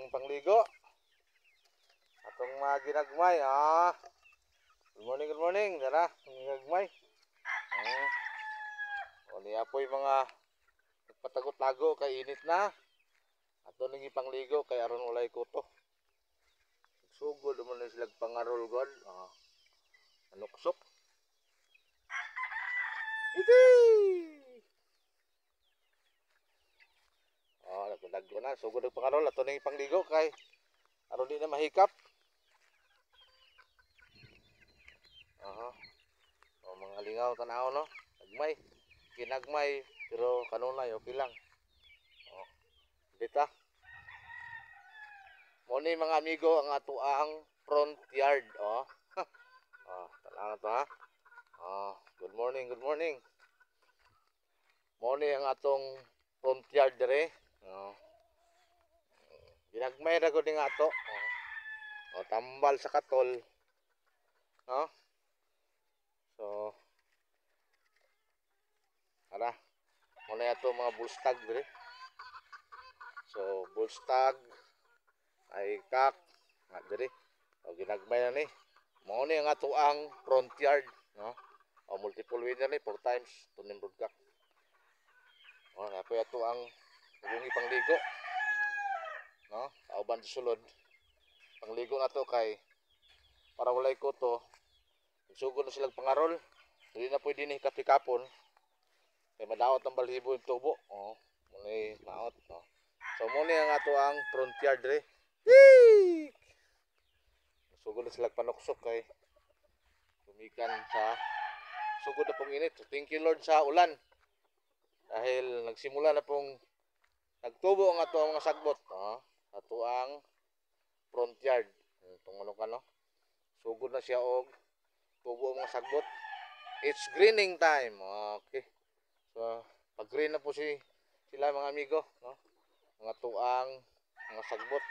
atong pangligo. Atong mga ginagmay. Good morning. Dara, ginagmay. O niya po yung mga patago-tago kay init na. Ato nang ipangligo kay aron walay kuto. Sugod mo na sila pangarol god. Anuksok. Iti! Nagdago na. Sugod ang pangarol. Ato nang ipangligo kay aron di na mahikap. Mga lingaw tanaw no. Nagmay. Ginagmay pero kanunay okay lang. Dita. Mo ni mga amigo ang ato ang front yard. Tanaw to ha. Good morning. Mo ni ang atong front yard dire. Ginagmay ra gud ni ato. Tambal sa katol. So ara mo na ato mga bullstag dire. So bullstag ay kak dire. Ginagmay na ni. Mao ni ang ato ang front yard, no? Multiple winner ni 4 times tunin broadcast. Napoy ato ang gungi pangligo. No? Kauban sa sulod. Pangligo na to kay para walay kuto. Sugod na silang pangarol. Hindi na pwede ni kapikapon. Kay madaot ang balhibo yung tubo. Muna maot. So muna ang ato ang front yard re. Sugod na silang panuksok kay lumikan sa sugod na pong init. So, thank you Lord sa ulan. Dahil nagsimula na pong nagtubo ang ato ang mga sagbot. Ato ang front yard. Itong ano ka no? Sugod na siya og tubo ang mga sagbot. It's greening time. Okay. So, pag green na po sila mga amigo, no? Mga tuang, mga sagbot.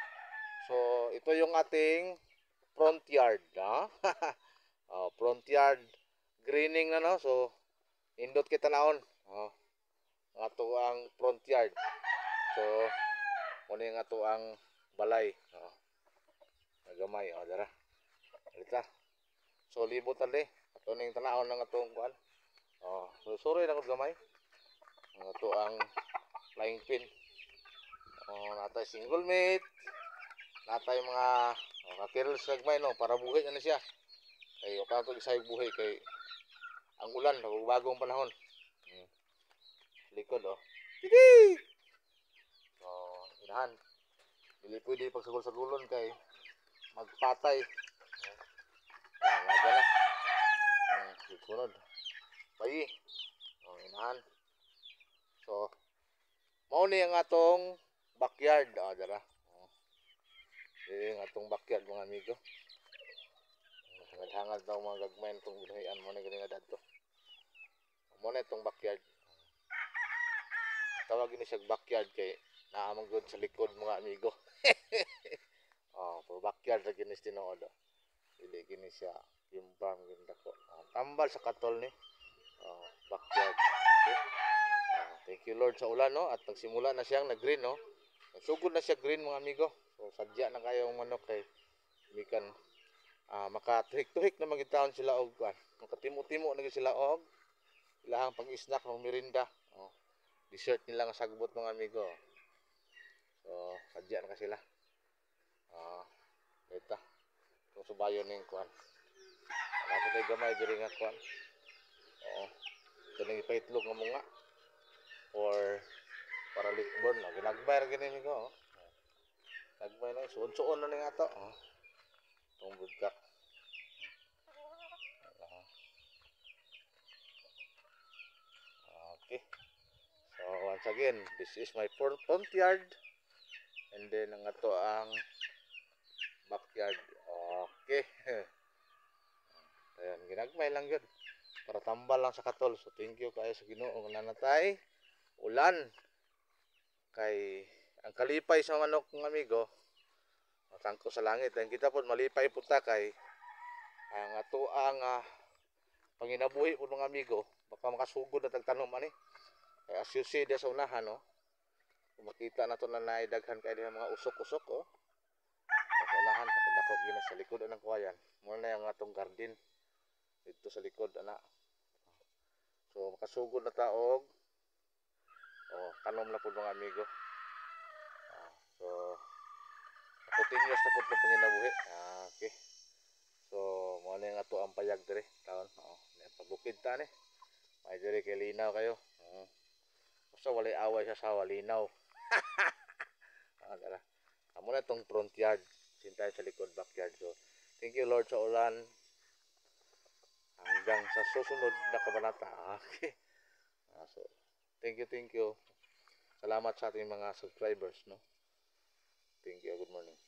So, ito yung ating front yard, front yard greening na no. So, indot kita naon. Mga tuang front yard. So, muna yung tuang balay. Nagamay, dara. Alita. So, libot tali. Ato na yung tanahon ng atong kuan. So, sorry na kung gamay. Ito ang flying pin. Natay single mate. Natay mga kakirils nagmay no. Para buhay na siya. Kay o pa ito isayog buhay. Kay ang ulan. Bagong panahon. Likod Tiki! Inahan. Dili pwede pagsagol-sagulon kay magpatay. Laga na. Sunod. Payi. Inahan. So, mao ni ang atong backyard. Dara. Ang atong backyard mga amigo. Hangad-hangad daw mga gagmayan itong buhayan mo na galing adto. Mo na itong backyard. Tawagin ni siya backyard kay naamang good sa likod mga amigo. For backyard sa ginis tinood. Dili gini siya yung farm ganda ko. Tambal sa katol ni. Backyard. Okay. Thank you Lord sa ulan no at nagsimula na siyang nag-green no. Nagsugod na siya green mga amigo. So sadya na kayo ang manok kay mikan makatuhik-tuhik na magitaon sila og kuan. Makatimo-timo na sila og ilahang pang-snack ng merinda. Dessert nila nga sagbot mga amigo. So sadya na ka sila. Beta. Kung subayon ning kuan. Ano tay gamay diri nga kuan. Kani ipaitlog nga mga or para litborn no ginagbayar gini ko nagbay na suon-suon na ning ato tong budkak. Okay, so once again this is my front yard and then ang ato ang backyard. Okay. Ayan, ginagmay lang yun para tambal lang sa katol. So thank you kayo sa Ginoo nga nanatay ulan kay ang kalipay sa manok ng amigo tangko sa langit and kita po malipay puta kay ang ato ang panginabuhi po ng amigo baka makasugod na tagtanom ani kay as you see sa unahan no makita na to na naidaghan kay mga usok-usok ako gina sa likod anang kuwayan. Mo na yung atong garden dito sa likod ana. So makasugod na ta og kanom na pud mga amigo. So continuous na pud ang panginabuhi. Okay. So mo na yung ato ang payag dire taon. Pabukid ta ni. May dire kay linaw kayo. Basta walay away sa sawa linaw. Dara. Amo na tong front yard. Sintay sa likod backyard. So thank you Lord sa ulan. Hanggang sa susunod na kabanata. Okay. So thank you. Salamat sa ating mga subscribers, no. Thank you. Good morning.